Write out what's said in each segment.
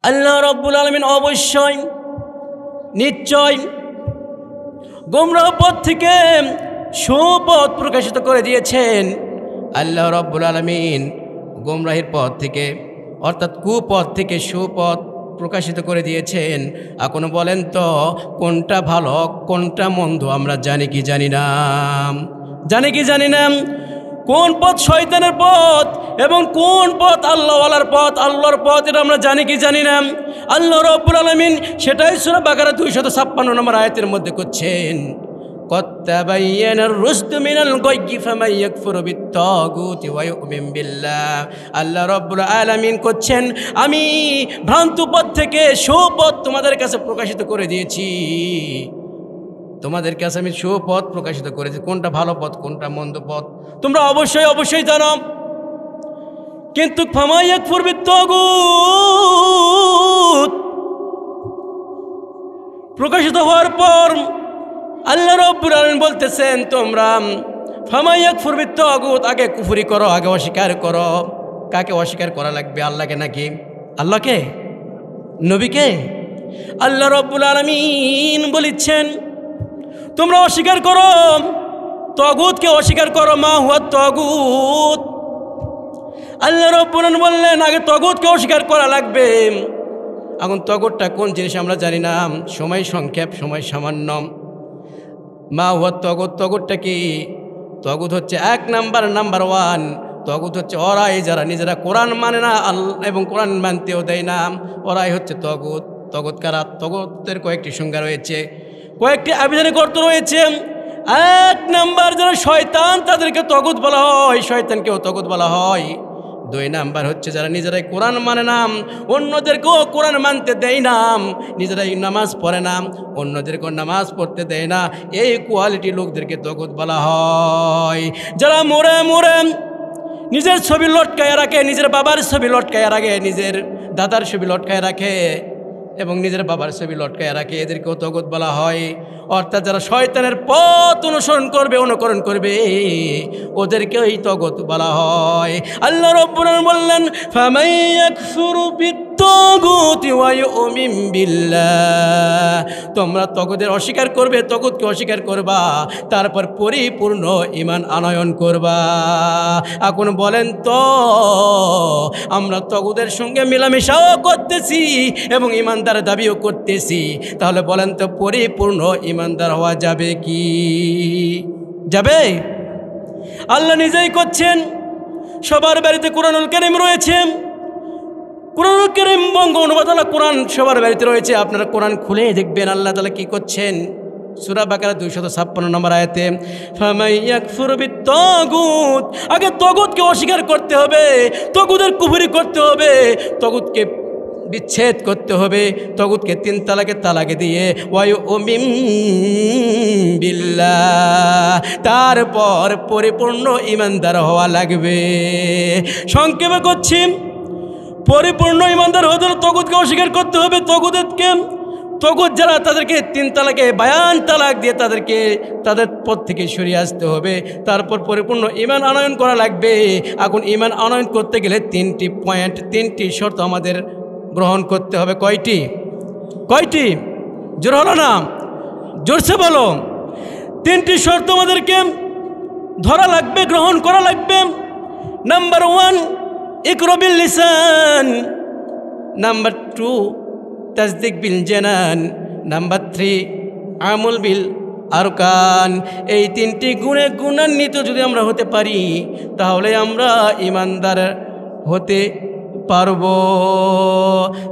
আল্লাহ রাব্বুল আলামিন অবশ্যই নিশ্চয় গোমরাহ পথ থেকে সুপথ প্রকাশিত করে দিয়েছেন। আল্লাহ রাব্বুল আলামিন গোমরাহির পথ থেকে অর্থাৎ কুপথ থেকে সুপথ প্রকাশিত করে দিয়েছেন। এখন বলেন তো কোনটা ভালো কোনটা মন্দ আমরা জানি কি জানি না? জানি কি জানি না? কোন পথ শয়তানের পথ এবং কোন পথ আল্লাহওয়ালার পথ, আল্লাহর পথ, এটা আমরা জানি কি জানি না? আল্লাহ রাব্বুল আলামিন সেটাই সূরা বাকারা 256 নম্বর আয়াতের মধ্যে করছেন, قد تبين الرشد من الغي فمن يكفر بالطاغوت ويؤمن بالله। আল্লাহ রাব্বুল আলামিন করছেন, আমি ভ্রান্ত পথ থেকে সুপথ তোমাদের কাছে প্রকাশিত করে দিয়েছি। তোমাদের কাছে আমি সুপথ প্রকাশিত করেছি। কোনটা ভালো পথ কোনটা মন্দ পথ তোমরা অবশ্যই অবশ্যই জানো। কিন্তু ফামান ইয়াকফুর বিত্তাগুত প্রকাশিত হওয়ার পর আল্লাহ রাব্বুল আলামিন বলতেছেন, তোমরা ফামান ইয়াকফুর বিত্তাগুত আগে কুফরি করো, আগে অস্বীকার করো। কাকে অস্বীকার করা লাগবে? আল্লাহকে নাকি? আল্লাহকে? নবীকে? আল্লাহ রাব্বুল আলামিন বলেছেন তোমরা অস্বীকার করো, তাগুতকে অস্বীকার করো। মা হুয়া তাগুত? আল্লাহ রাব্বুল আলামিন বললেন আগে তাগুতকে অস্বীকার করা লাগবে। এখন তাগুতটা কোন জিনিস আমরা জানি না, সময় সংক্ষেপ, সময় সামান্য। মা হুয়া তাগুত? তাগুতটা কি? তাগুত হচ্ছে নাম্বার 1 তাগুত হচ্ছে ওরাই যারা নিজেরা কোরআন মানে না এবং কোরআন মানতেও দেয় না, ওরাই হচ্ছে তাগুত। তাগুত কারা? তাগুতের কয়েকটি সংজ্ঞা রয়েছে, কয়েকটি আবিধানিক অর্থ রয়েছে। 1 নাম্বার যারা শয়তান তাদেরকে তাগুত বলা হয়, শয়তানকেও তাগুত বলা হয়। 2 নাম্বার হচ্ছে যারা নিজেরাই কোরআন মানে না, অন্যদেরকেও কোরআন মানতে দেয় না, নিজেরাই নামাজ পড়ে না, অন্যদেরকেও নামাজ পড়তে দেয় না, এই কোয়ালিটি লোকদেরকে তাগুত বলা হয়। যারা মোড়ে মোড়ে নিজের ছবি লটকায় রাখে, নিজের বাবার ছবি লটকায় রাখে, নিজের দাদার ছবি লটকায় রাখে এবং নিজের বাবার ছবি লটকায় রাখে, এদেরকেও তাগুত বলা হয়। অর্থাৎ যারা শয়তানের পথ অনুসরণ করবে, অনুকরণ করবে, ওদেরকেও এই তাগুত বলা হয়। আল্লাহ রাব্বুল আলামিন বললেন ফামান ইয়াকফুরু বিত্তাগুতি ওয়া ইউমিন বিল্লাহ, তোমরা তাগুতের অস্বীকার করবে, তাগুতকে অস্বীকার করবা, তারপর পরিপূর্ণ ঈমান আনয়ন করবা। এখন বলেন তো আমরা তাগুতের সঙ্গে মেলামেশাও করতেছি এবং ঈমানদার দাবিও করতেছি, তাহলে বলেন তো পরিপূর্ণ ঈমানদার হওয়া যাবে কি? যাবে? আল্লাহ নিজেই করছেন, সবার বাড়িতে কোরআনুল কারীম রয়েছে, কোরআনুল কারীম বঙ্গ অনুবাদনা কোরআন সবার বাড়িতে রয়েছে। আপনারা কোরআন খুলে দেখবেন আল্লাহ তাআলা কি করছেন। সূরা বাকারা 256 নম্বর আয়াতে ফামান ইয়াকফুর বিত্তাগুত, আগে তাগুতকে অস্বীকার করতে হবে, তাগুতের কুফরি করতে হবে, তাগুতকে বিচ্ছেদ করতে হবে, তাগুতকে 3 তালাকে তালাকে দিয়ে ওয়া ইউমিন বিল্লাহ, তারপর পরিপূর্ণ ঈমানদার হওয়া লাগবে। সংক্ষেপে করছি, পরিপূর্ণ ঈমানদার হতে হলে তাগুতকে অস্বীকার করতে হবে। তাগুত যারা তাদেরকে 3 তালাকে বায়ান তালাক দিয়ে তাদেরকে তাদের পথ থেকে সরিয়ে আসতে হবে, তারপর পরিপূর্ণ ঈমান আনয়ন করা লাগবে। এখন ঈমান আনয়ন করতে গেলে 3টি পয়েন্ট, 3টি শর্ত আমাদের গ্রহণ করতে হবে। কয়টি? কয়টি? জোর হলো না, জোরসে বলো। 3টি শর্ত আমাদেরকে ধরা লাগবে, গ্রহণ করা লাগবে। নাম্বার 1 ইকরা বিল লিসান, নাম্বার 2 তাসদিক বিল জানান, নাম্বার 3 আমল বিল আরকান। এই 3টি গুণে গুণান্বিত যদি আমরা হতে পারি তাহলে আমরা ঈমানদার হতে পারবো।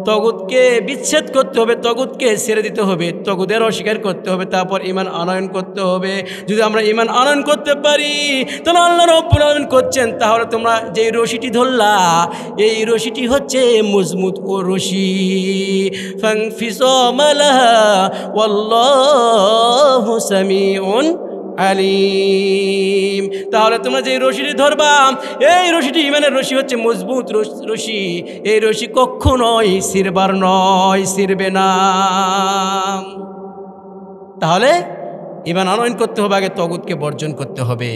তাগুতকে বিচ্ছেদ করতে হবে, তাগুতকে ছেড়ে দিতে হবে, তাগুতের অস্বীকার করতে হবে, তারপর ঈমান আনয়ন করতে হবে। যদি আমরা ঈমান আনয়ন করতে পারি তাহলে আল্লাহ রাব্বুল আলামিন করছেন, তাহলে তোমরা যে রশিটি ধরলা এই রশিটি হচ্ছে মজবুত ও রশি। ফানফিসু লাহা ওয়াল্লাহু সামিউন আলিম, তাহলে তোমরা যে রশিটি ধরবা এই রশিটি ঈমানের রশি হচ্ছে মজবুত রশি, এই রশি কখনোই ছিঁড়বার নয়, ছিঁড়বে না। তাহলে ইমান আনয়ন করতে হবে, আগে তগুতকে বর্জন করতে হবে।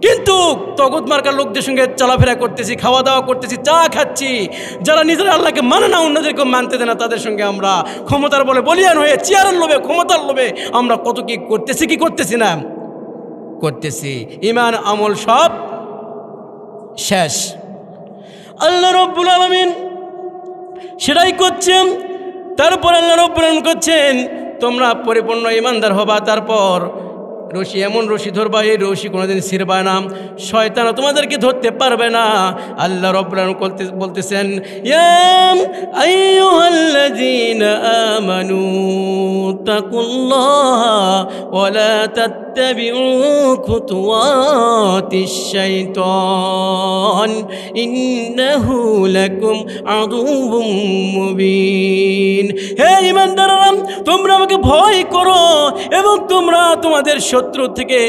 কিন্তু তগুত মার্কার লোকদের সঙ্গে চলাফেরা করতেছি, খাওয়া দাওয়া করতেছি, চা খাচ্ছি, যারা নিজেরা আল্লাহকে মানে না, অন্যদেরকে মানতে দেয় না, তাদের সঙ্গে আমরা ক্ষমতার বলে বলিয়ান হয়ে চেয়ারের লোভে, ক্ষমতার লোভে আমরা কত কি করতেছি, কি করতেছি না করতেছি। ইমান আমল সব শেষ। আল্লাহ রাব্বুল আলামিন সেটাই করছেন। তারপর আল্লাহ রাব্বুল আলামিন করছেন তোমরা পরিপূর্ণ ইমানদার হবা, তারপর রশি এমন রশি ধরবা, এই রশি কোনোদিন ছিঁড়বা না, শয়তানও তোমাদেরকে ধরতে পারবে না। আল্লাহ রাব্বুল আলামিন বলতেছেন ইয়া আইয়ুহাল্লাযীনা আমানু তাকুল্লাহা ওয়া লা তাত্তাবিউ খুতুওয়াতিশ শাইতান ইন্নাহু লাকুম আদুউম মুবিন। হে ঈমানদাররা, তোমরা আমাকে ভয় করো এবং তোমরা তোমাদের শত্রু থেকে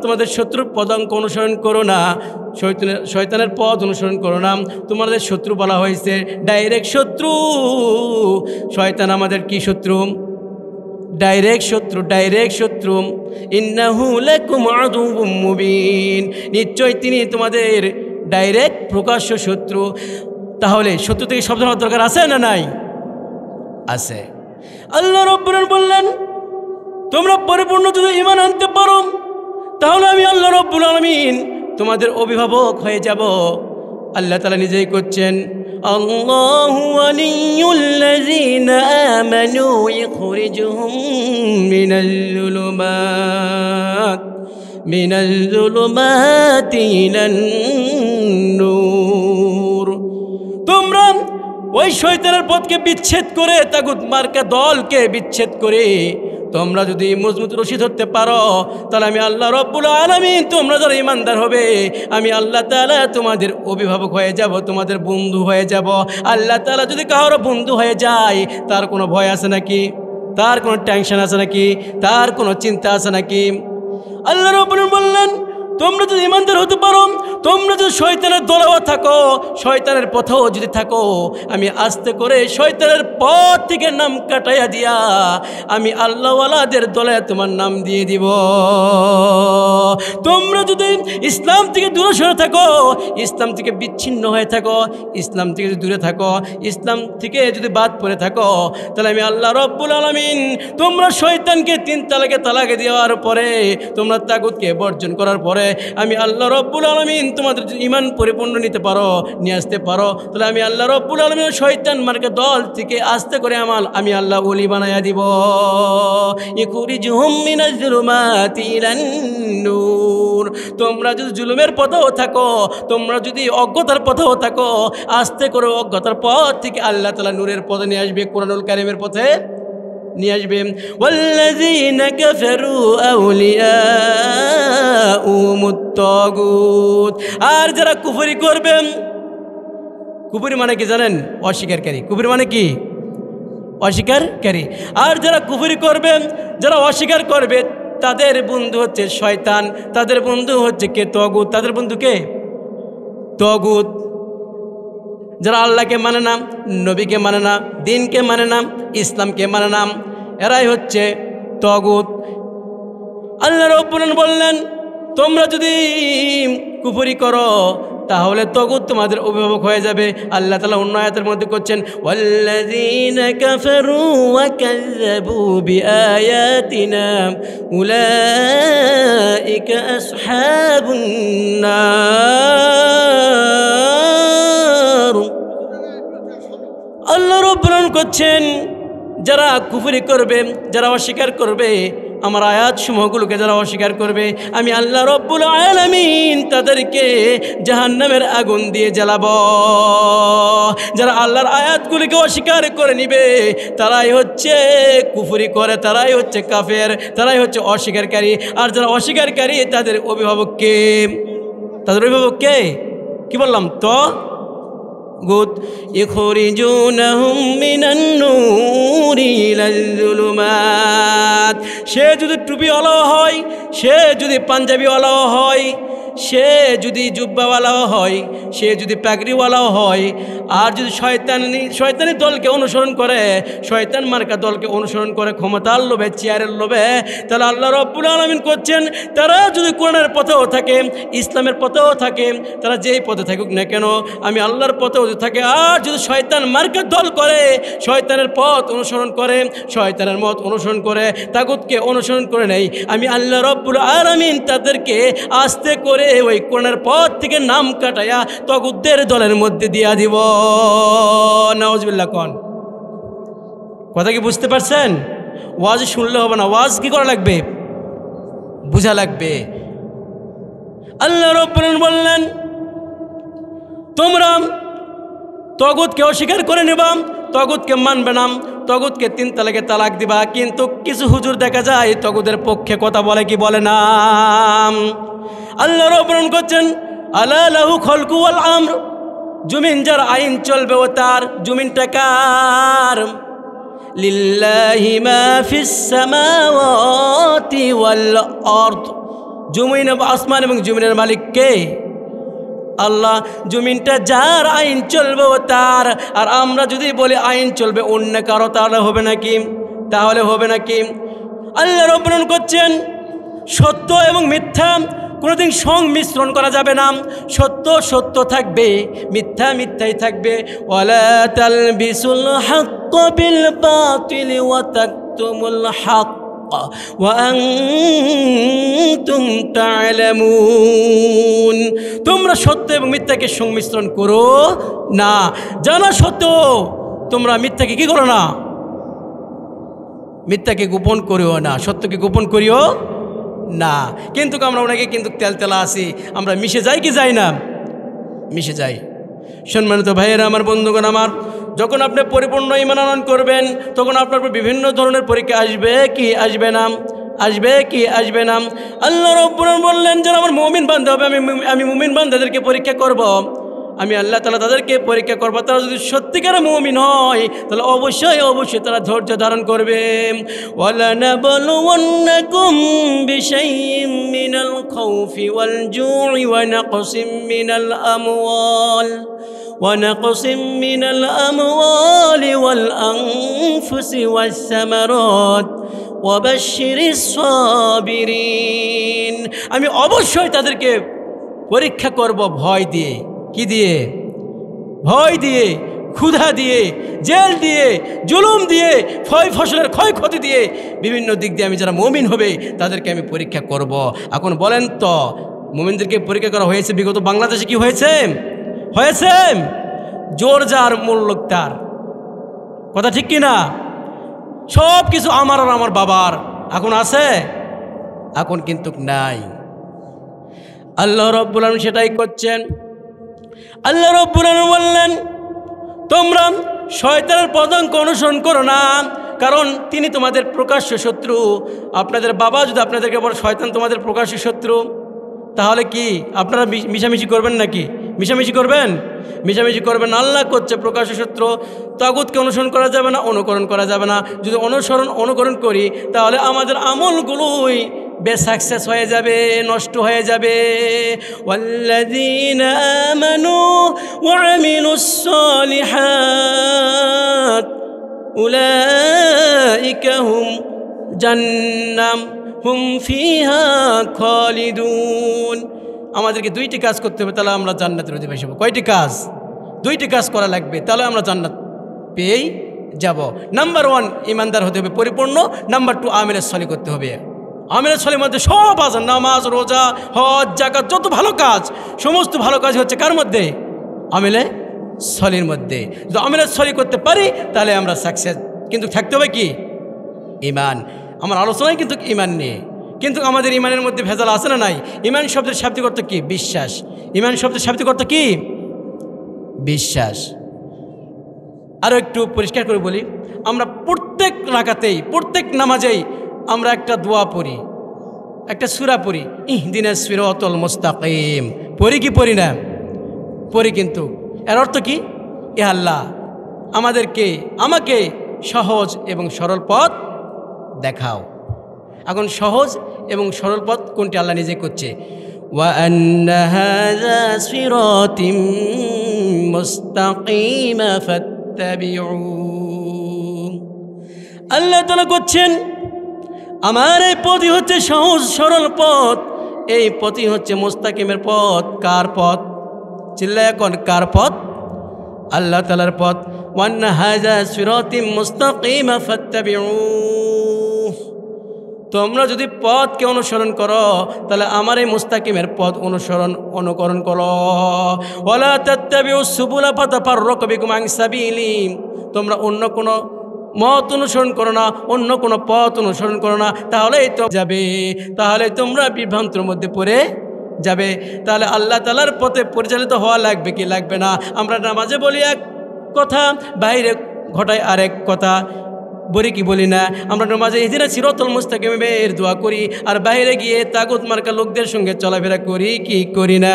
তোমাদের শত্রুর পদাঙ্ক অনুসরণ করো না, শয়তানের পথ অনুসরণ করো না। তোমাদের শত্রু বলা হয়েছে ডাইরেক্ট শত্রু। শয়তান আমাদের কি শত্রু? ডাইরেক্ট শত্রু। ইন্নাহু লাকুম আদুউম মুবিন, নিশ্চয় তিনি তোমাদের ডাইরেক্ট প্রকাশ্য শত্রু। তাহলে শত্রু থেকে সাবধান হওয়ার দরকার আছে না নাই? আছে। আল্লাহ রাব্বুল আলামিন বললেন তোমরা পরিপূর্ণ যদি ঈমান আনতে পারো তাহলে আমি আল্লাহ রাব্বুল আলামিন তোমাদের অভিভাবক হয়ে যাব। আল্লাহ তাআলা নিজেই করছেন আল্লাহু ওয়ালিয়ুল্লাযীনা আমানু ইখরিজুহুম মিনাল যুলুমাতি ইলান নূর। তোমরা ওই শয়তানের পথকে বিচ্ছেদ করে, তাগুত মার্কা দলকে বিচ্ছেদ করে তোমরা যদি মজবুত রশি ধরতে পারো তাহলে আমি আল্লাহ রাব্বুল আলামিন, তোমরা যারা ইমানদার হবে, আমি আল্লাহ তাআলা তোমাদের অভিভাবক হয়ে যাব, তোমাদের বন্ধু হয়ে যাব। আল্লাহ তাআলা যদি কারো বন্ধু হয়ে যায় তার কোনো ভয় আছে নাকি? তার কোনো টেনশন আছে নাকি? তার কোনো চিন্তা আছে নাকি? আল্লাহ রাব্বুল আলামিন বললেন তোমরা যদি ইমানদার হতে পারো, তোমরা যদি শয়তানের দলেও থাকো, শয়তানের পথেও যদি থাকো, আমি আস্তে করে শয়তানের পথ থেকে নাম কাটাইয়া দিয়া আমি আল্লাহওয়ালাদের দলে তোমার নাম দিয়ে দিব। তোমরা যদি ইসলাম থেকে দূরে সরে থাকো, ইসলাম থেকে বিচ্ছিন্ন হয়ে থাকো, ইসলাম থেকে যদি দূরে থাকো, ইসলাম থেকে যদি বাদ পড়ে থাকো, তাহলে আমি আল্লাহ রাব্বুল আলামিন তোমরা শয়তানকে 3 তালাকে দেওয়ার পরে, তোমরা তাগুতকে বর্জন করার পরে আমি আল্লাহ রাব্বুল আলামিন তোমাদের ঈমান পরিপূর্ণ নিয়ে আসতে পারো, তাহলে আমি আল্লাহ রাব্বুল আলামিন শয়তান মার্কা দল থেকে আস্তে করে আমি আল্লাহ ওলি বানায়া দিব। ইখরিজুহুম মিনাজ যুলুমাতি ইলান নূর। তোমরা যদি জুলুমের পথেও থাকো, তোমরা যদি অজ্ঞতার পথেও থাকো, আস্তে করে অজ্ঞতার পথ থেকে আল্লাহ তাআলা নূরের পথে নিয়ে আসবে, কোরআনুল কারীমের পথে নিয়ে আসবে। ওয়াল্লাযীনা কাফারু আউলিয়াউহুমুত তাগুত। আর যারা কুফরি করবে, কুফরি মানে কি জানেন? অস্বীকারী। কুফরি মানে কি? অস্বীকারী। আর যারা কুফরি করবে, যারা অস্বীকার করবে, তাদের বন্ধু হচ্ছে শয়তান, তাদের বন্ধু হচ্ছে কে? তাগুত। তাদের বন্ধু কে? তাগুত। যারা আল্লাহকে মানে না, নবীকে মানে না, দিনকে মানে না, ইসলামকে মানে না, এরাই হচ্ছে তাগুত। আল্লাহ রাব্বুল আলামিন বললেন তোমরা যদি কুফরি করো তাহলে তাগুত তোমাদের অভিভাবক হয়ে যাবে। আল্লাহ তাআলা অন্য আয়াতের মধ্যে করছেন ওয়াল্লাযীনা কাফারু ওয়া কাযযাবু বিআয়াতিনা উলাইকা আসহাবুন নার। আল্লাহ রাব্বুল আলামিন করছেন যারা কুফরি করবে, যারা অস্বীকার করবে, আমার আয়াত সমূহগুলোকে যারা অস্বীকার করবে, আমি আল্লাহ রাব্বুল আলামিন তাদেরকে জাহান্নামের আগুন দিয়ে জ্বালাবো। যারা আল্লাহর আয়াতগুলিকে অস্বীকার করে নিবে তারাই হচ্ছে কুফরি করে, তারাই হচ্ছে কাফের, তারাই হচ্ছে অস্বীকারী। আর যারা অস্বীকারী তাদের অভিভাবক কে? তাদের অভিভাবক কে? কি বললাম? তাগুত। ইখরিজুনাহুম মিনান নূরি ইলাল যুলুমাত। সে যদি টুপিওয়ালাও হয়, সে যদি পাঞ্জাবিওয়ালাও হয়, সে যদি জুব্বাওয়ালাও হয়, সে যদি পাগড়িওয়ালাও হয়, আর যদি শয়তানি দলকে অনুসরণ করে, শয়তান মার্কা দলকে অনুসরণ করে ক্ষমতার লোভে, চেয়ারের লোভে, তাহলে আল্লাহ রাব্বুল আলামিন করছেন তারা যদি কোরআনের পথেও থাকে, ইসলামের পথেও থাকে, তারা যেই পথে থাকুক না কেন, আমি আল্লাহর পথেও যদি থাকে, আর যদি শয়তান মার্কা দল করে, শয়তানের পথ অনুসরণ করে, শয়তানের মত অনুসরণ করে, তাগুতকে অনুসরণ করে নেই, আমি আল্লাহ রাব্বুল আলামিন তাদেরকে আস্তে করে ওই কোরআনের পথ থেকে নাম কাটায়া তাগুতদের দলের মধ্যে দিয়া দিব। নাউজুবিল্লাহ। কোন কথা কি বুঝতে পারছেন? ওয়াজ শুনলে হবে না, ওয়াজ কি করা লাগবে? বুঝা লাগবে। আল্লাহ রাব্বুল আলামিন বললেন, তোমরা তাগুতকে অস্বীকার করে নেবা, তাগুতকে মানবে না, তাগুতকে 3 তালাকে তালাক দিবা। কিন্তু কিছু হুজুর দেখা যায় তাগুতের পক্ষে কথা বলে কি বলে না? আল্লাহ রাব্বুল আলামিন করছেন, আলা লাহু খালকু ওয়াল আমর, জমিন যার আইন চলবে ও তার, জমিনটা কার? লিল্লাহি মা ফিস সামাওয়াতি ওয়াল আরদ, জমিন আসমান এবং জমিনের মালিক কে? আল্লাহ। জমিনটা যার, আইন চলবে ও তার। আর আমরা যদি বলি আইন চলবে অন্য কারো, তাহলে হবে নাকি? তাহলে হবে নাকি? আল্লাহ রাব্বুল আলামিন করছেন, সত্য এবং মিথ্যা কোনোদিন সংমিশ্রণ করা যাবে না। সত্য সত্য থাকবে, মিথ্যা মিথ্যাই থাকবে। ওয়ালা তালবিসুল হাক্কা বিল বাতিলি ওয়া তাকতুমুল হাক্কা ওয়া আনতুম তা'লামুন, তোমরা সত্য এবং মিথ্যাকে সংমিশ্রণ করো না। জানা সত্ত্বেও তোমরা মিথ্যাকে কি করো না? মিথ্যাকে গোপন করিও না, সত্যকে গোপন করিও না। কিন্তু আমরা অনেকে কিন্তু তেলতেলা আছি, আমরা মিশে যাই কি যাই না? মিশে যাই। সম্মানিত ভাইয়েরা আমার, বন্ধুগণ আমার, যখন আপনি পরিপূর্ণ ঈমান আনয়ন করবেন, তখন আপনার বিভিন্ন ধরনের পরীক্ষা আসবে কি আসবে না? আসবে কি আসবে না? আল্লাহ রাব্বুল আলামিন বললেন, যারা আমার মুমিন বান্দা হবে, আমি মুমিন বান্দাদেরকে পরীক্ষা করব। আমি আল্লাহ তাআলা তাদেরকে পরীক্ষা করব। তারা যদি সত্যিকার মুমিন হয়, তাহলে অবশ্যই অবশ্যই তারা ধৈর্য ধারণ করবে। ওয়ালানাবলুওয়ান্নাকুম বিশাইইম মিনাল খাউফি ওয়াল জু'i ওয়া নাকসিম মিনাল আমওয়ালি ওয়াল আনফুসি ওয়াস সামারাত ওয়া বাশশিরিস সাবিরিন, আমি অবশ্যই তাদেরকে পরীক্ষা করব ভয় দিয়ে। কি দিয়ে? ভয় দিয়ে, ক্ষুধা দিয়ে, জেল দিয়ে, জুলুম দিয়ে, ফসলের ক্ষয়ক্ষতি দিয়ে, বিভিন্ন দিক দিয়ে আমি যারা মুমিন হবে তাদেরকে আমি পরীক্ষা করব। এখন বলেন তো, মুমিনদেরকে পরীক্ষা করা হয়েছে বিগত বাংলাদেশে? কি হয়েছে? হয়েছে জোর যার মূল্য তার। কথা ঠিক কি না? সব কিছু আমার আর আমার বাবার। এখন আছে? এখন কিন্তু নাই। আল্লাহ রাব্বুল আলামিন সেটাই করছেন। আল্লাহ রাব্বুল আলামিন বললেন, তোমরা শয়তানের পদাঙ্ক অনুসরণ করো না, কারণ তিনি তোমাদের প্রকাশ্য শত্রু। আপনাদের বাবা যদি আপনাদেরকে বলে শয়তান তোমাদের প্রকাশ্য শত্রু, তাহলে কি আপনারা মিশামিশি করবেন নাকি? মিশামিশি করবেন? মিশামিশি করবেন। আল্লাহ করছে প্রকাশ্য শত্রু। তাগুতকে অনুসরণ করা যাবে না, অনুকরণ করা যাবে না। যদি অনুকরণ করি, তাহলে আমাদের আমলগুলোই বেসাকসেস হয়ে যাবে, নষ্ট হয়ে যাবে। ওয়াল্লাযীনা আমানু ওয়া আমিলুস সালিহাত উলাইকা হুম জান্নাম হুম ফিহা খালিদুন। আমাদেরকে 2টি কাজ করতে হবে, তাহলে আমরা জান্নাতের অধিবাসী হব। কয়টি কাজ? 2টি কাজ করা লাগবে, তাহলে আমরা জান্নাত পেয়েই যাব। নাম্বার 1 ইমানদার হতে হবে পরিপূর্ণ। নাম্বার 2 আমিলে সলি করতে হবে। আমিলে সলির মধ্যে সব আছে, নামাজ, রোজা, হজ, যাকাত, যত ভালো কাজ, সমস্ত ভালো কাজ হচ্ছে কার মধ্যে? আমিলে সলির মধ্যে। যদি আমিলে সলি করতে পারি তাহলে আমরা সাকসেস। কিন্তু থাকতে হবে কি? ঈমান। আমার আলোচনায় কিন্তু ঈমান নিয়ে, কিন্তু আমাদের ঈমানের মধ্যে ভেজাল আছে না নাই? ঈমান শব্দের শাব্দিক অর্থ কি? বিশ্বাস। ঈমান শব্দের শাব্দিক অর্থ কি? বিশ্বাস। আরও একটু পরিষ্কার করে বলি, আমরা প্রত্যেক রাকাতেই, প্রত্যেক নামাজেই আমরা একটা দোয়া পড়ি, একটা সূরা পড়ি, ইহদিনাস সিরাতাল মুস্তাকিম। পড়ি কি পড়ি না? পড়ি। কিন্তু এর অর্থ কি? এ আল্লাহ আমাকে সহজ এবং সরল পথ দেখাও। এখন সহজ এবং সরল পথ কোনটি? আল্লাহ নিজে করছে। وأن هذا صراط مستقيم فاتبعوه আল্লাহ তাআলা বলছেন আমার এই পথই হচ্ছে সহজ সরল পথ, এই পথই হচ্ছে মুস্তাকিমের পথ। কার পথ? চিল্লায় এখন কার পথ? আল্লাহ তাআলার পথ। ওয়ান্না হাযা সিরাতিম মুস্তাকিম ফাত্তাবিউহ, তোমরা যদি পথকে অনুসরণ করো তাহলে আমার এই মুস্তাকিমের পথ অনুকরণ করো। ওয়ালা তাত্তাবিউস সুবুলা ফাতাফাররাকু বিকুম আন সাবিলি, তোমরা অন্য কোনো মত অনুসরণ করো না, অন্য কোনো পথ অনুসরণ করো না, তাহলেই তো যাবে, তাহলে তোমরা বিভ্রান্তের মধ্যে পড়ে যাবে। তাহলে আল্লাহ তাআলার পথে পরিচালিত হওয়া লাগবে কি লাগবে না? আমরা নামাজে বলি এক কথা, বাইরে ঘটায় আরেক কথা, বলি কি বলি না? আমরা নামাজে ইহদিনা সিরাতাল মুস্তাকিমের দোয়া করি, আর বাইরে গিয়ে তাগুত মার্কা লোকদের সঙ্গে চলাফেরা করি কি করি না?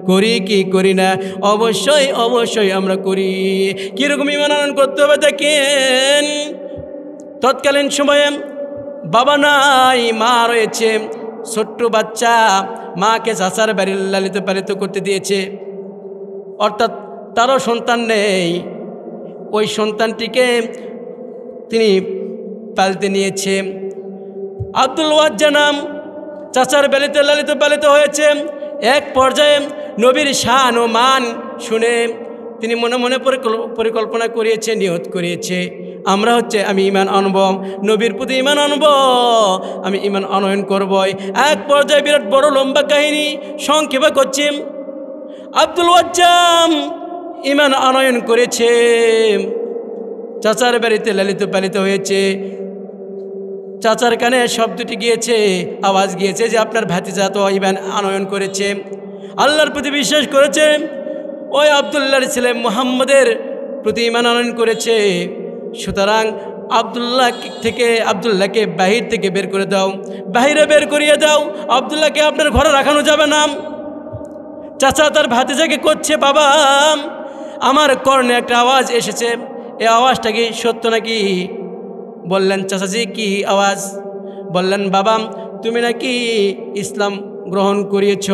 করি কি করি না? অবশ্যই অবশ্যই আমরা করি। কীরকম ঈমান আনয়ন করতে হবে দেখেন। তৎকালীন সময়ে বাবা নাই, মা রয়েছে, ছোট্ট বাচ্চা, মাকে চাচার বাড়ির লালিত পালিত করতে দিয়েছে, অর্থাৎ তারও সন্তান নেই, ওই সন্তানটিকে তিনি পালতে নিয়েছে। আব্দুল ওয়াজ্জা নাম, চাচার বাড়িতে লালিত পালিত হয়েছে। এক পর্যায়ে নবীর শান ও মান শুনে তিনি মনে মনে পরিকল্পনা করিয়েছে, নিয়ত করিয়েছে, আমরা হচ্ছে আমি ঈমান আনব, নবীর প্রতি ঈমান আনব, আমি ঈমান আনয়ন করবই। এক পর্যায়ে বিরাট বড় লম্বা কাহিনী সংক্ষেপে করছি। আব্দুল ওয়াজ্জা ঈমান আনয়ন করেছে, চাচার বাড়িতে লালিত পালিত হয়েছে, চাচার কানে শব্দটি গিয়েছে, আওয়াজ গিয়েছে যে আপনার ভাতিজা তো ঈমান আনয়ন করেছে, আল্লাহর প্রতি বিশ্বাস করেছে, ওই আব্দুল্লাহর ছেলে মুহাম্মদের প্রতি ঈমান আনয়ন করেছে। সুতরাং আব্দুল্লাহকে বাহির থেকে বের করে দাও, বাহিরে বের করিয়ে দাও, আব্দুল্লাহকে আপনার ঘরে রাখানো যাবে না। চাচা তার ভাতিজাকে করছে, বাবা আমার কর্ণে একটা আওয়াজ এসেছে, এই আওয়াজটা কি সত্য নাকি? বললেন, চাচাজি কি আওয়াজ? বললেন, বাবা তুমি নাকি ইসলাম গ্রহণ করিয়েছ,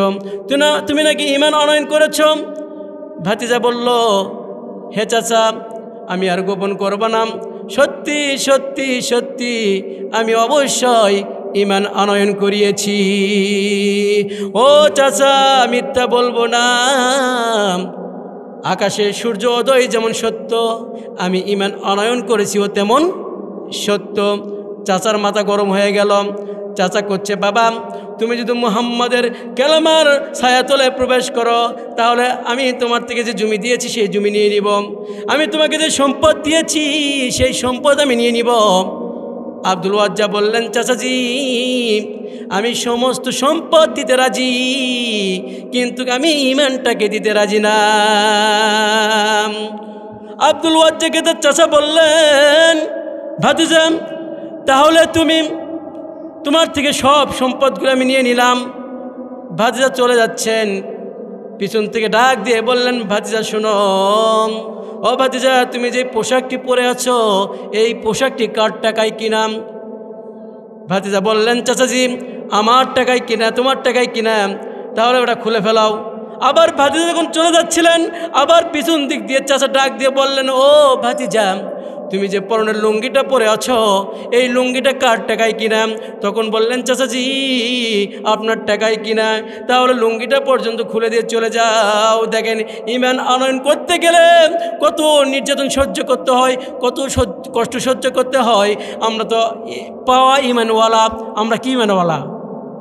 তুমি নাকি ঈমান আনয়ন করেছ। ভাতিজা বলল, হে চাচা আমি আর গোপন করব না, সত্যি সত্যি সত্যি আমি অবশ্যই ঈমান আনয়ন করিয়েছি। ও চাচা মিথ্যা বলবো না, আকাশে সূর্য উদয় যেমন সত্য, আমি ঈমান আনয়ন করেছি ও তেমন সত্য। চাচার মাথা গরম হয়ে গেল। চাচা করছে, বাবা তুমি যদি মুহাম্মাদের কালেমার ছায়াতলে প্রবেশ করো তাহলে আমি তোমার থেকে যে জমি দিয়েছি সেই জমি নিয়ে নিব, আমি তোমাকে যে সম্পদ দিয়েছি সেই সম্পদ আমি নিয়ে নিব। আব্দুল ওয়াজ্জা বললেন, চাচাজি আমি সমস্ত সম্পদ দিতে রাজি, কিন্তু আমি ঈমানটাকে দিতে রাজি না। আব্দুল ওয়াজ্জাকে তার চাচা বললেন, ভাতিজা তাহলে তোমার থেকে সব সম্পদগুলো আমি নিয়ে নিলাম। ভাতিজা চলে যাচ্ছেন, পিছন থেকে ডাক দিয়ে বললেন, ভাতিজা শোনো, ও ভাতিজা তুমি যে পোশাকটি পরে আছো এই পোশাকটি কার টাকায় কিনাম? ভাতিজা বললেন, চাচাজি আমার টাকায় কিনা, তোমার টাকায় কিনা, তাহলে ওটা খুলে ফেলাও। আবার ভাতিজা যখন চলে যাচ্ছিলেন আবার পিছন দিক দিয়ে চাচা ডাক দিয়ে বললেন, ও ভাতিজা তুমি যে পরনের লুঙ্গিটা পরে আছো এই লুঙ্গিটা কার টাকায় কিনা? তখন বললেন, চাচাজি আপনার টাকায় কিনা। তাহলে লুঙ্গিটা পর্যন্ত খুলে দিয়ে চলে যাও। দেখেন ঈমান আনয়ন করতে গেলে কত নির্যাতন সহ্য করতে হয়, কত কষ্ট সহ্য করতে হয়। আমরা তো পাওয়া ঈমানওয়ালা, আমরা কি ঈমানওয়ালা?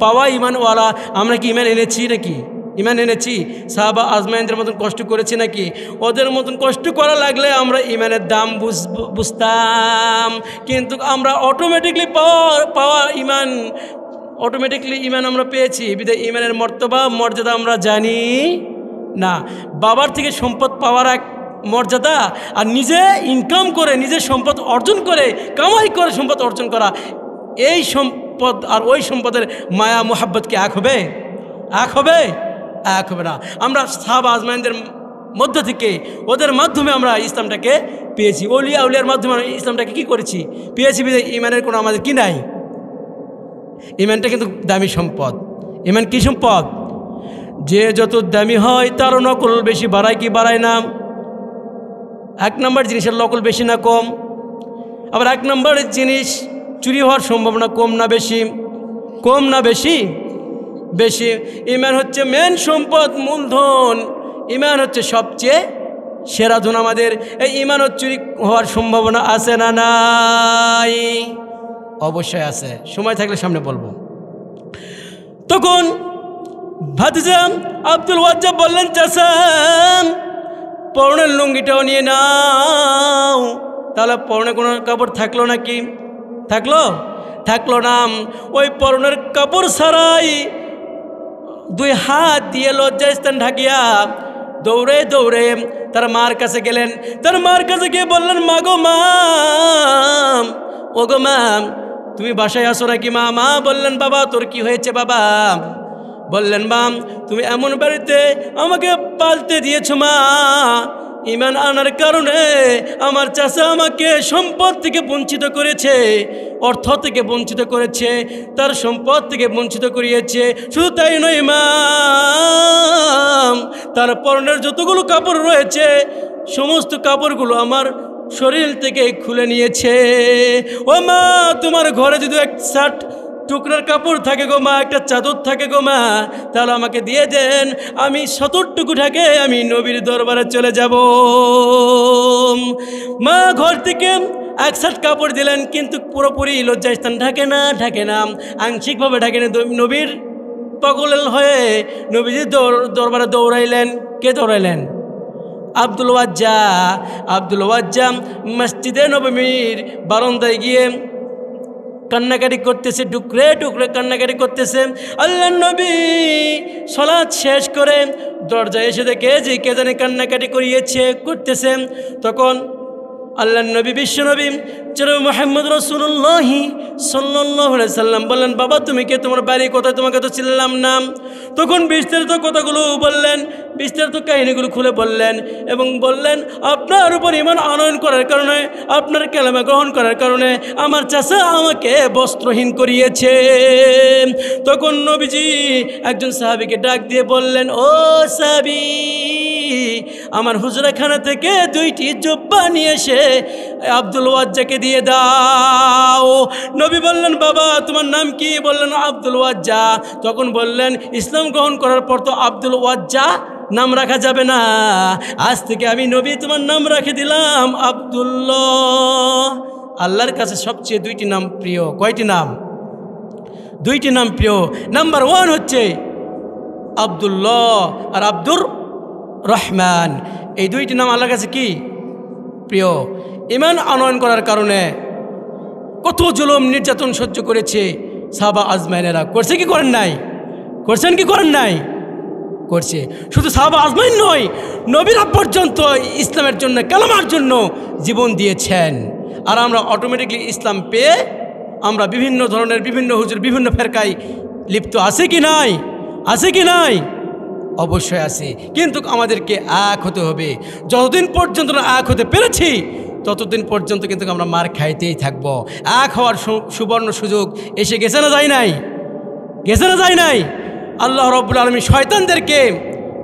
পাওয়া ঈমানওয়ালা, আমরা কি ঈমান এনেছি নাকি? ঈমান এনেছি? সাহাবা আজমাইনদের মতন কষ্ট করেছি নাকি? ওদের মতন কষ্ট করা লাগলে আমরা ঈমানের দাম বুঝতাম, কিন্তু আমরা অটোমেটিকলি পাওয়া ঈমান আমরা পেয়েছি, বিধায় ঈমানের মর্যাদা আমরা জানি না। বাবার থেকে সম্পদ পাওয়ার এক মর্যাদা, আর নিজে ইনকাম করে নিজের সম্পদ অর্জন করে কামাই করে সম্পদ অর্জন করা, এই সম্পদ আর ওই সম্পদের মায়া মোহাব্বত কি এক হবে? এক হবে? এক হবে না। আমরা সাহাবা আজমাইনদের মধ্য থেকে ওদের মাধ্যমে আমরা ইসলামটাকে পেয়েছি, ওলিয়া উলিয়ার মাধ্যমে আমরা ইসলামটাকে কী করেছি? পেয়েছি। ঈমানের কোনো আমাদের কি নাই? ঈমানটা কিন্তু দামি সম্পদ। ঈমান কি সম্পদ? যে যত দামি হয় তারও নকল বেশি বাড়ায় কি বাড়ায় না? 1 নম্বর জিনিসের নকল বেশি না কম? আবার 1 নম্বরের জিনিস চুরি হওয়ার সম্ভাবনা কম না বেশি? কম না বেশি? বেশি। ঈমান হচ্ছে মেন সম্পদ, মূলধন। ঈমান হচ্ছে সবচেয়ে সেরা ধন আমাদের। এই ঈমান চুরি হওয়ার সম্ভাবনা আছে না নাই? অবশ্যই আছে, সময় থাকলে সামনে বলবো। তখন ভাতিজা আব্দুল ওয়াজ্জাব বললেন, চাচা পরনের লুঙ্গিটাও নিয়ে নাও। তাহলে পরনে কোনো কাপড় থাকলো নাকি? থাকলো না। ওই পরনের কাপড় ছাড়াই 2 হাত দিয়ে লজ্জাস্থান ঢাকিয়া দৌড়ে দৌড়ে তার মার কাছে গেলেন। তার মার কাছে গিয়ে বললেন, মা গো মা, ও গো মা, তুমি বাসায় আসো নাকি মা? মা বললেন, বাবা তোর কি হয়েছে বাবা? বললেন, মা তুমি এমন বাড়িতে আমাকে পালতে দিয়েছো মা, ঈমান আনার কারণে আমার চাচা আমাকে সম্পদ থেকে বঞ্চিত করেছে, অর্থ থেকে বঞ্চিত করেছে, তার সম্পদ থেকে বঞ্চিত করিয়েছে। শুধু তাই নয় মা, তার পরনের যতগুলো কাপড় রয়েছে সমস্ত কাপড়গুলো আমার শরীর থেকে খুলে নিয়েছে। ও মা, তোমার ঘরে যদি 1 টুকরার কাপড় থাকে গো মা, একটা চাদর থাকে গো মা, তাহলে আমাকে দিয়ে দেন, আমি 70 টুকু ঢাকে আমি নবীর দরবারে চলে যাব। মা ঘর থেকে 1 কাপড় দিলেন, কিন্তু পুরোপুরি লজ্জাস্থান ঢাকে না, আংশিকভাবে ঢাকে না। নবীর পাগল হয়ে নবীজির দরবারে দৌড়াইলেন। কে দৌড়াইলেন? আব্দুল ওয়াজ্জা মসজিদে নববীর বারান্দায় গিয়ে কান্নাকাটি করতেছে, টুকরে টুকরে কান্নাকাটি করতেছে। আল্লাহর নবী সালাত শেষ করে দরজায় এসে দেখে যে কে জানে কান্নাকাটি করতেছে। তখন আল্লাহর নবী, বিশ্বনবী জনাব মুহাম্মদ রাসূলুল্লাহ সাল্লাল্লাহু আলাইহি সাল্লাম বললেন, বাবা তুমি কে, তোমার বাড়ি কোথায়? তোমাকে তো চিনলাম না। তখন বিস্তারিত কথাগুলো বললেন, বিস্তারিত কাহিনীগুলো খুলে বললেন এবং বললেন, আপনার উপর ঈমান আনয়ন করার কারণে, আপনার কালেমা গ্রহণ করার কারণে আমার চাচা আমাকে বস্ত্রহীন করিয়েছে। তখন নবীজি একজন সাহাবীকে ডাক দিয়ে বললেন, ও সাহাবী, আমার হুজরাখানা থেকে 2টি জুব্বা নিয়ে এসে আব্দুল ওয়াজ্জাকে দিয়ে দাও। নবী বললেন, বাবা তোমার নাম কি? বললেন, আব্দুল ওয়াজ্জা। তখন বললেন, ইসলাম গ্রহণ করার পর তো আব্দুল ওয়াজ্জা নাম রাখা যাবে না, আজ থেকে আমি নবী তোমার নাম রেখে দিলাম আব্দুল্লাহ। আল্লাহর কাছে সবচেয়ে 2টি নাম প্রিয়। কয়টি নাম? 2টি নাম প্রিয়। নাম্বার 1 হচ্ছে আব্দুল্লাহ আর আব্দুর রহমান। এই 2টি নাম আল্লাহর কাছে কি প্রিয়। ঈমান আনয়ন করার কারণে কত জুলুম নির্যাতন সহ্য করেছে সাহাবা আজমাইনেরা। করছে কি করেন নাই? করছেন কি করেন নাই? করছে। শুধু সাহাবা আজমাইন নয়, নবীরা পর্যন্ত ইসলামের জন্য, কালেমার জন্য জীবন দিয়েছেন। আর আমরা অটোমেটিকলি ইসলাম পেয়ে আমরা বিভিন্ন ধরনের, বিভিন্ন হুজুর, বিভিন্ন ফেরকায় লিপ্ত আছে কি নাই? আছে কি নাই? অবশ্যই আছে। কিন্তু আমাদেরকে এক হতে হবে। যতদিন পর্যন্ত না এক হতে পেরেছি ততদিন পর্যন্ত কিন্তু আমরা মার খাইতেই থাকবো। এক হওয়ার সুবর্ণ সুযোগ এসে গেছে না যায় নাই? গেছে না যায় নাই? আল্লাহ রাব্বুল আলামিন শয়তানদেরকে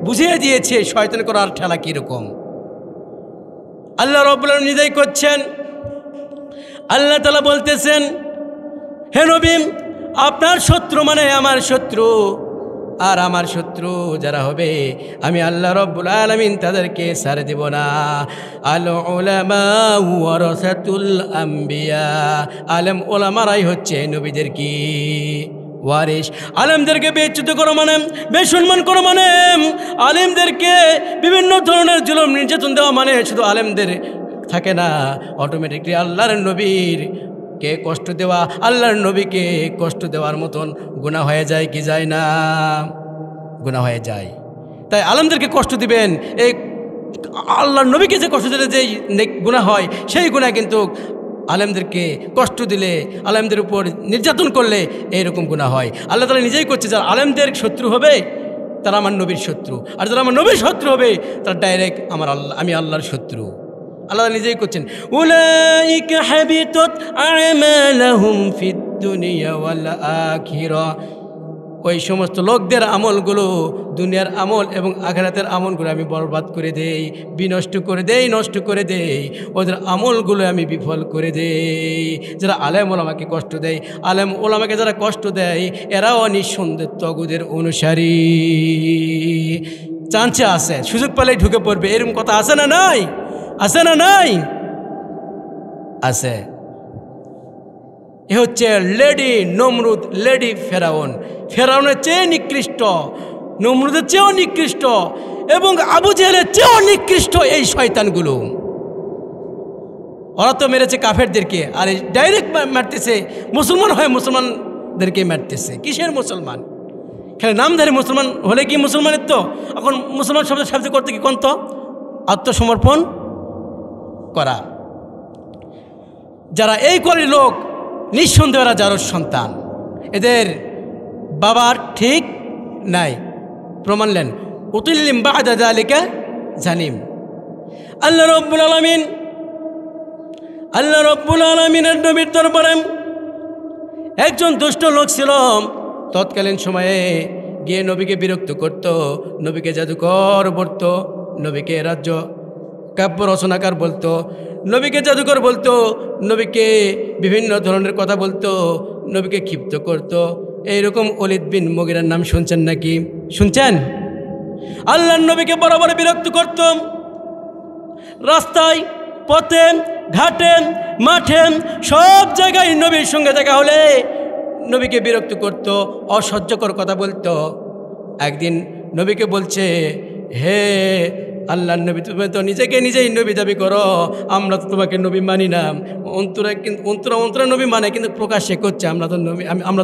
বুঝিয়ে দিয়েছে শয়তান করার ঠেলা কীরকম। আল্লাহ রাব্বুল আলামিন নিজেই করছেন। আল্লাহ তাআলা বলতেছেন, হে নবী, আপনার শত্রু মানে আমার শত্রু, আর আমার শত্রু যারা হবে আমি আল্লাহ রাব্বুল আলামিন তাদেরকে ছাড় দেব না। আল উলামা ওয়ারাসাতুল আম্বিয়া, আলেম ওলামারাই হচ্ছে নবীদের কি ওয়ারিস। আলেমদেরকে বেচ্যুত করো মানে, বেসম্মান করো মানে, আলেমদেরকে বিভিন্ন ধরনের জুলুম নির্যাতন দেওয়া মানে শুধু আলেমদের থাকে না, অটোমেটিকলি আল্লাহর নবীর কে কষ্ট দেওয়া, আল্লাহর নবীকে কষ্ট দেওয়ার মতন গুনাহ হয়ে যায় কি যায় না? গুনাহ হয়ে যায়। তাই আলেমদেরকে কষ্ট দিবেন, এই আল্লাহর নবীকে যে কষ্ট দিলে যেই গুনাহ হয় সেই গুনাহ কিন্তু আলেমদেরকে কষ্ট দিলে, আলেমদের উপর নির্যাতন করলে এইরকম গুনাহ হয়। আল্লাহ তাআলা নিজেই করছে, যারা আলেমদের শত্রু হবে তারা আমার নবীর শত্রু, আর যারা আমার নবীর শত্রু হবে তারা ডাইরেক্ট আমি আল্লাহর শত্রু। আল্লাহ নিজেই করছেন, উলাইকা হাবিতাত আমালুহুম ফিদ দুনিয়া ওয়াল আখিরা, ওই সমস্ত লোকদের আমলগুলো, দুনিয়ার আমল এবং আখিরাতের আমলগুলো আমি বরবাদ করে দেই, বিনষ্ট করে দেই, নষ্ট করে দেই। ওদের আমলগুলো আমি বিফল করে দেই। যারা আলেম ওলামাকে কষ্ট দেয়, আলেম ওলামাকে যারা কষ্ট দেয়, এরাও নিঃসন্দেহ তগুদের অনুসারী। চান্সে আছে, সুযোগ পেলেই ঢুকে পড়বে, এরকম কথা আছে না নাই? আছে না নাই? আছে। এ হচ্ছে লেডি নমরুদ, লেডি ফেরাউন। ফেরাউনের চেয়ে নিকৃষ্ট, নমরুদের চেয়েও নিকৃষ্ট এবং আবু জেহেলের চেয়েও নিকৃষ্ট এই শয়তানগুলো। ওরা তো মেরেছে কাফেরদেরকে, আর ডাইরেক্ট মারতেছে মুসলমান হয় মুসলমানদেরকে মারতেছে। কিসের মুসলমান? খালি নামধারী মুসলমান হলে কি মুসলমানের? তো এখন মুসলমান শব্দ সাহায্য করতে কি কোন? তো আত্মসমর্পণ করা। যারা এই করে লোক, নিঃসন্দেহ এরা জারজ সন্তান, এদের বাবার ঠিক নাই। প্রমাণলেন উতুল্লিম বা'দা যালিকা জানিম। আল্লাহ রব্বুল আলামিনের নবীর দরবারে একজন দুষ্ট লোক ছিল। তৎকালীন সময়ে গিয়ে নবীকে বিরক্ত করত, নবীকে জাদুকর বলতো, নবীকে রাজ্য কাব্য রচনাকার বলতো, নবীকে জাদুকর বলতো, নবীকে বিভিন্ন ধরনের কথা বলতো, নবীকে ক্ষিপ্ত করত। এইরকম ওলিদ বিন মুগিরার নাম শুনছেন নাকি? শুনছেন? আল্লাহর নবীকে বরাবর বিরক্ত করত। রাস্তায়, পথে, ঘাটে, মাঠে, সব জায়গায় নবীর সঙ্গে দেখা হলে নবীকে বিরক্ত করত, অসহ্যকর কথা বলতো। একদিন নবীকে বলছে, হে আল্লাহর নবী, তুমি তো নিজেকে নিজেই নবী দাবি করো, আমরা তো তোমাকে নবী মানি না। অন্তরা নবী মানে, কিন্তু প্রকাশ্যে করছে আমরা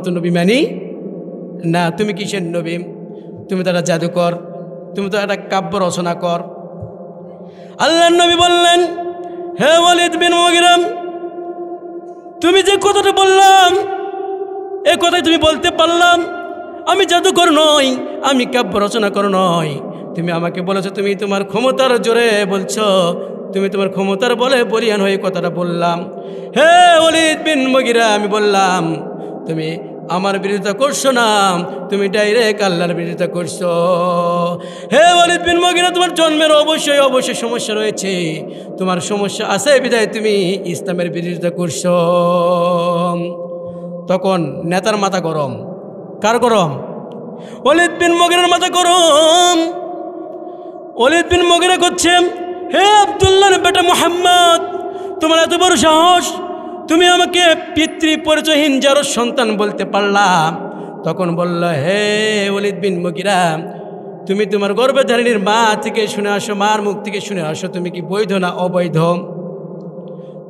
তো নবী মানি না। তুমি কিসের নবী? তুমি তো একটা জাদুকর, তুমি তো একটা কাব্য রচনা কর। আল্লাহর নবী বললেন, হে ওয়ালিদ বিন মুগিরা, তুমি যে কথাটা বললাম, এ কথাই তুমি বলতে পারলাম? আমি জাদুকর নই, আমি কাব্য রচনা কর নই। তুমি আমাকে বলেছো, তুমি তোমার ক্ষমতার জোরে বলছো, তুমি তোমার ক্ষমতার বলে বলিয়ান হয়ে কথাটা বললাম। হে ওয়ালিদ বিন মুগিরা, আমি বললাম, তুমি আমার বিরোধিতা করছো না, তুমি ডাইরেক্ট আল্লাহর বিরোধিতা করছো। হে ওয়ালিদ বিন মুগিরা, তোমার জন্মের অবশ্যই সমস্যা রয়েছে, তোমার সমস্যা আছে বিধায় তুমি ইসলামের বিরোধিতা করছো। তখন নেতার মাথা গরম। কার গরম? ওয়ালিদ বিন মুগিরার মাথা গরম। ওয়ালিদ বিন মুগিরা করছে, হে আব্দুল্লাহর বেটা মুহাম্মদ, তোমার এত বড় সাহস, তুমি আমাকে পিতৃ পরিচয়হীন জারজ সন্তান বলতে পারলাম? তখন বলল, হে ওয়ালিদ বিন মুগিরা, তুমি তোমার গর্ভধারিণীর মা থেকে শুনে আসো, মার মুখ থেকে শুনে আসো, তুমি কি বৈধ না অবৈধ?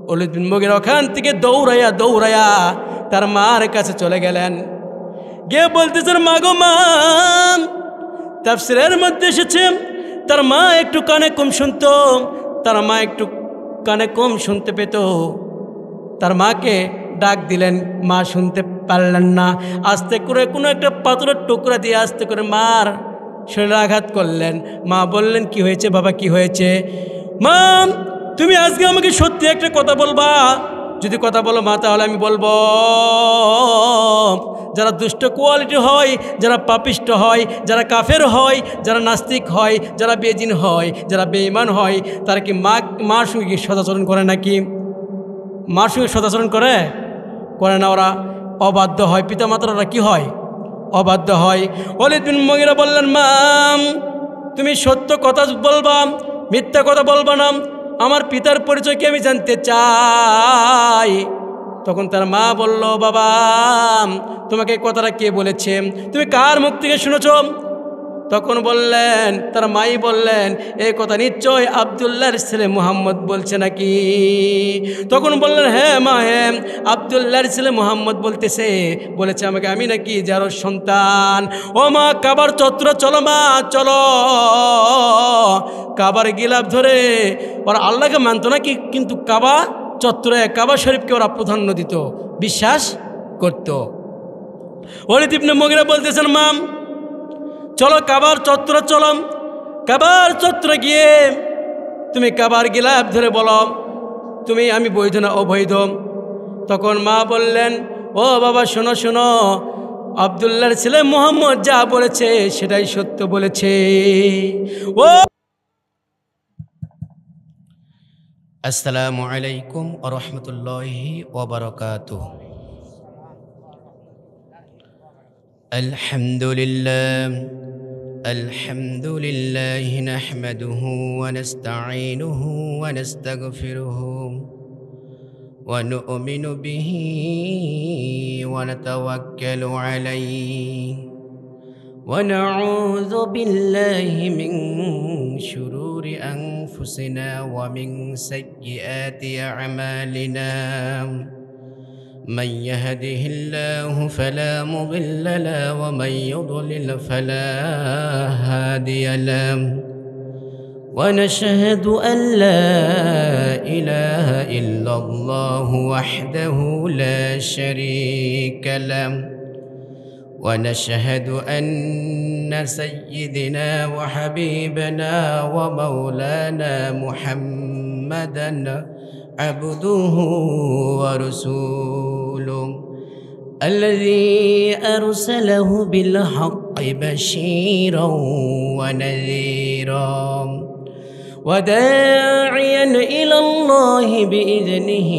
ওয়ালিদ বিন মুগিরা ওখান থেকে দৌড়াইয়া তার মার কাছে চলে গেলেন। গিয়ে বলতেছেন, মা গো মা, তাফসীরের মধ্যে এসেছে তার মা একটু কানে কম শুনত, তার মা একটু কানে কম শুনতে পেত। তার মাকে ডাক দিলেন, মা শুনতে পারলেন না। আস্তে করে কোনো একটা পাথরের টুকরা দিয়ে আস্তে করে মার শরীরে আঘাত করলেন। মা বললেন, কি হয়েছে বাবা, কি হয়েছে? মা, তুমি আজকে আমাকে সত্যি একটা কথা বলবা? যদি কথা বলো মা, তাহলে আমি বলবো। যারা দুষ্ট কোয়ালিটি হয়, যারা পাপিষ্ট হয়, যারা কাফের হয়, যারা নাস্তিক হয়, যারা বেজিন হয়, যারা বেঈমান হয়, তারা কি মার সঙ্গে কি সদাচরণ করে নাকি? মার সঙ্গে সদাচরণ করে না, ওরা অবাধ্য হয়। পিতামাতারা ওরা কি হয়? অবাধ্য হয়। ওয়ালিদ বিন মুগিরা বললেন, মা, তুমি সত্য কথা বলবা, মিথ্যা কথা বলবা না, আমার পিতার পরিচয়কে আমি জানতে চাই। তখন তার মা বলল, বাবা, তোমাকে এই কথাটা কে বলেছে? তুমি কার মুখ থেকে শুনেছ? তখন বললেন, তার মাই বললেন, এই কথা নিশ্চয় আব্দুল্লাহর ছেলে মুহাম্মদ বলছে নাকি? তখন বললেন, হ্যাঁ মা, হ্যাঁ, আব্দুল্লাহর ছেলে মুহাম্মদ বলেছে আমাকে, আমি নাকি জারজ সন্তান। ও মা, কাবার চত্বর চলো মা, চলো। কাবার গিলাফ ধরে ওরা আল্লাহকে মানত না, কিন্তু কাবা চত্বরে, কাবা শরীফকে ওরা প্রাধান্য দিত, বিশ্বাস করত। ওয়ালিদ ইবনে মুগিরা বলতেছেন, মা চলো কাবার চত্বরে চলো। কাবার চত্বরে গিয়ে তুমি কাবার গিলাফ ধরে বলো, আমি বৈধ না অবৈধ? তখন মা বললেন, ও বাবা, শোনো, আব্দুল্লাহর ছেলে মুহাম্মদ যা বলেছে সেটাই সত্য বলেছে। ও আসসালামু আলাইকুম ওয়া রাহমাতুল্লাহি ওয়া বারাকাতুহু। আলহামদুলিল্লাহ নাহমাদুহু ওয়া নাস্তাঈনুহু ওয়া নাস্তাগফিরুহু ওয়া নু'মিনু বিহি ওয়া নাতাওয়াক্কালু আলাইহি ওয়া নাউযু বিল্লাহি মিন শুরুরি আনফুসিনা ওয়া মিন সাইয়্যাতি আ'মালিনা। من يهده الله فلا مضل له ومن يضلل فلا هادي له ونشهد أن لا إله إلا الله وحده لا شريك له ونشهد أن سيدنا وحبيبنا ومولانا محمدا عبده ورسوله الذي أرسله بالحق بشيرا ونذيرا وداعيا إلى الله بإذنه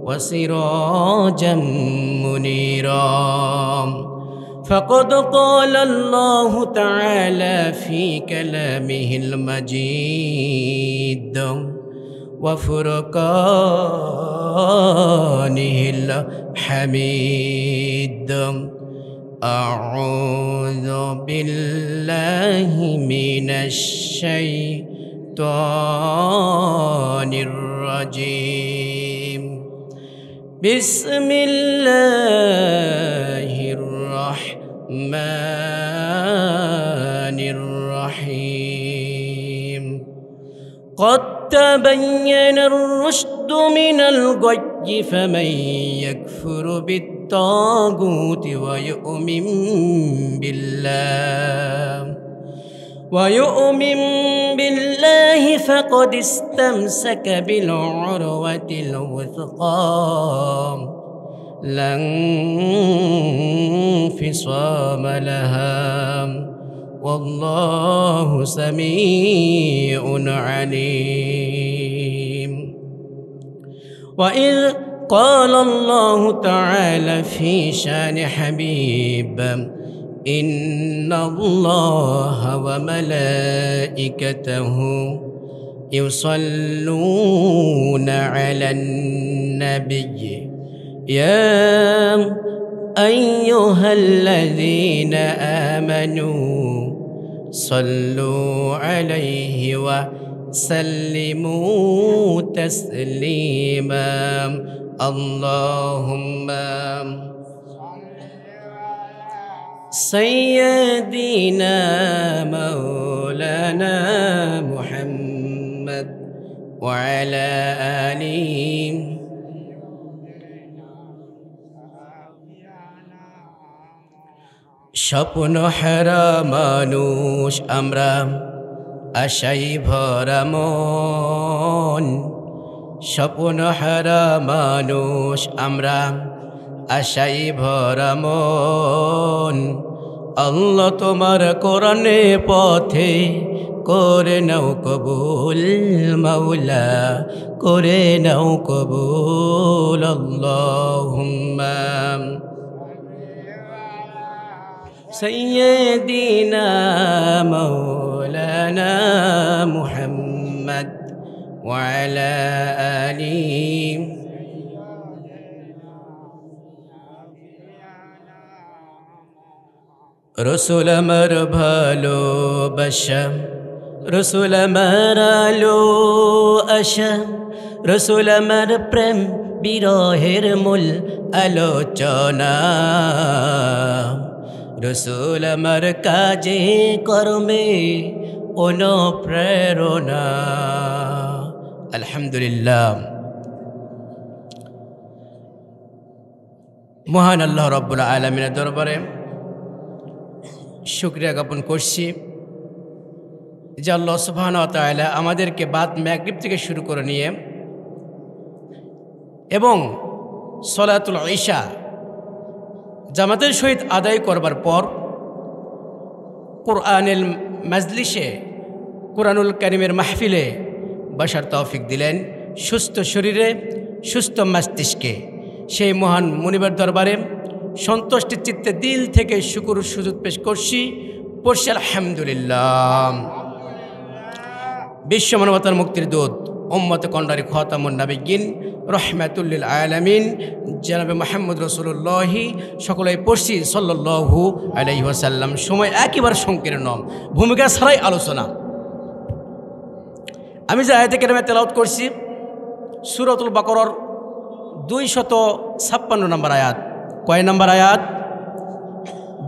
وسراجا منيرا. فقد قال الله تعالى في كلامه المجيد وفرقانه الحميد. أعوذ بالله من الشيطان الرجيم. بسم الله الرحمن الرحيم. قد تبين الرشد من الغي فمن يكفر بالطاغوت ويؤمن بالله فقد استمسك بالعروة الوثقى لا انفصام لها والله سميع عليم. وإذ قال الله تعالى في شان حبيب إن الله وملائكته يصلون على النبي يا أيها الذين آمنوا صلوا عليه وسلموا تسليما. اللهم سيدنا مولانا محمد وعلى آله স্বপ্ন হারা মানুষ আমরা আশাই ভরা মন। স্বপ্ন হারা মানুষ আমরা আশাই ভরা মন। আল্লাহ তোমার কোরআনে পথে করে নাও কবুল মাওলা করে নাও কবুল। আল্লাহুম্মা سيدنا مولانا محمد وعلى آله رسول আমার ভালোবাসা রসুল আমার আলো আশা রসুল আমার প্রেম বিরহের মূল আলোচনা রসুল আমার কাজে কর্মে অনুপ্রেরণা। আলহামদুলিল্লাহ। মহান আল্লাহ রব্বুল আলামিনের দরবারে শুকরিয়া জ্ঞাপন করছি যে আল্লাহ সুবহানাহু ওয়া তাআলা আমাদেরকে বাদ মাগরিব থেকে শুরু করে নিয়ে এবং সলাতুল ইশা জামাতের সহিত আদায় করবার পর কোরআনুল মাজলিসে কোরআনুল কারিমের মাহফিলে বসার তৌফিক দিলেন সুস্থ শরীরে সুস্থ মস্তিষ্কে। সেই মহান মুনিবের দরবারে সন্তুষ্টির চিত্তে দিল থেকে শুকর সুজুদ পেশ করছি, পড়ছি আলহামদুলিল্লাহ। বিশ্ব মানবতার মুক্তির দূত উম্মত কন্ডারি খাতামুন নবিয়্যিন রহমাতুল্লিল আলামিন জনাবে মুহাম্মদ রাসূলুল্লাহ সকলেই পড়ছি সাল্লাল্লাহু আলাইহি ওয়াসাল্লাম। সময় একেবারে সংকীর্ণ, ভূমিকা ছাড়াই আলোচনা। আমি যে আয়াতে কেরামে তেলাওয়াত করছি সূরাতুল বাকারার 256 নম্বর আয়াত। কয় নম্বর আয়াত?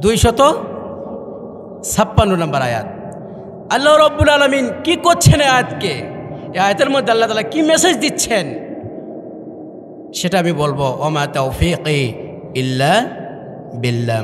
256 নম্বর আয়াত। আল্লাহ রাব্বুল আলামিন কি করছেন এই আয়াতকে? এই আয়াতের মধ্যে আল্লাহ তাআলা কি মেসেজ দিচ্ছেন সেটা আমি বলবো। ওমা তাওফীকি ইল্লা বিল্লাহ।